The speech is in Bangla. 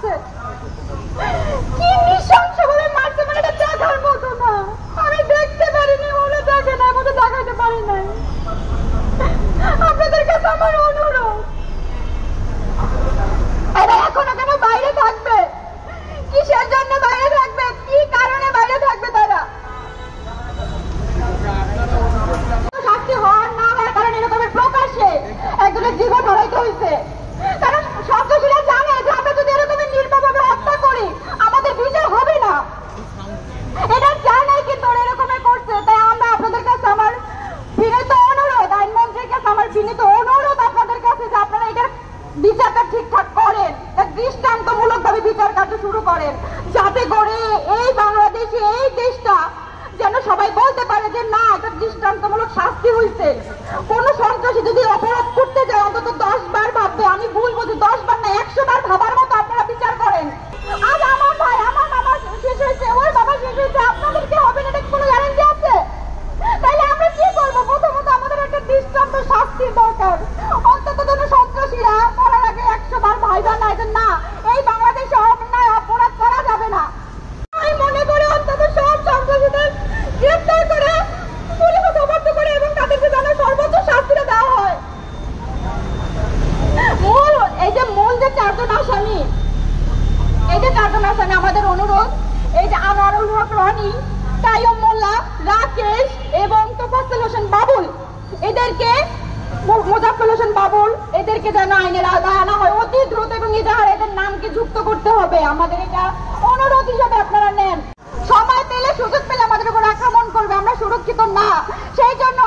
মারছে, কি নৃশংসভাবে মারছে, মানে এটা দেখার মতো না। আমি দেখতে পারিনি, ওরা দেখে না, মতো দেখাতে পারি নাই। আপনাদের কাছে আমার অনুরোধ, এরা এখনো কেন বাইরে থাকবে? কিসের জন্য বাইরে থাকবে? কি কারণে বাইরে থাকবে তারা? শাস্তি হওয়ার না হওয়ার কারণে এরকমের প্রকাশ্যে একজনের জীবন হারাইতে হয়েছে। কারণ সন্ত্রাসীরা জানে যে আমরা যদি এরকমের নির্মমভাবে হত্যা করি আমাদের বিচার হবে না, এটা জানাই কিন্তু ওরা এরকমের করছে। তাই আমরা আপনাদের কাছে আমার বিনীত অনুরোধ, আইনমন্ত্রীর কাছে আমার বিনীত অনুরোধ আপনাদের কাছে যে আপনারা এটার বিচারটা ঠিকঠাক করেন, দৃষ্টান্তমূলক ভাবে বিচার কার্য শুরু করেন, যাতে করে এই বাংলাদেশে, এই দেশটা যেন সবাই বলতে পারে যে না, এটা দৃষ্টান্তমূলক শাস্তি হয়েছে। কোন সন্ত্রাসী যদি অপরাধ করতে যায় অন্তত 10 বার ভাববে। আমি ভুল বলছি, 10 বার না 100 বার ভাবার মতো আপনারা বিচার করেন। আজ আমার ভাই, আমার বাবা শেষ হয়েছে, ওর বাবা শেষ হয়েছে, আপনাদের কি হবে না এটা কোনো গ্যারান্টি আছে? তাহলে আমরা কি করবো? প্রথমত আমাদের একটা দৃষ্টান্ত শাস্তির দরকার। অন্তত যেন সন্ত্রাসীরা মরার আগে 100 বার ভাইবা না যে না, এই বাংলাদেশে অন্যায় অপরাধ করা যাবে না। আমি মনে করি অন্তত সব সন্ত্রাসীদের গ্রেফতার করে পুলিশে সমর্থ করে এবং তাদেরকে যেন সর্বোচ্চ শাস্তিটা দেওয়া হয়। মূল যে 4 জন আসামি, আমাদের অনুরোধ, এই যে আনোয়ারুল হক রনি, কাইয়ুম মোল্লা, রাকেশ এবং তোফাজ্জল হোসেন বাবুল, এদেরকে মোজাফফর হোসেন বাবুল, এদেরকে যেন আইনের আওতায় আনা হয় অতি দ্রুত এবং ইজাহার এদের নামকে যুক্ত করতে হবে। আমাদের এটা অনুরোধ হিসেবে আপনারা নেন। সময় পেলে, সুযোগ পেলে আমাদের উপর আক্রমণ করবে, আমরা সুরক্ষিত না। সেই জন্য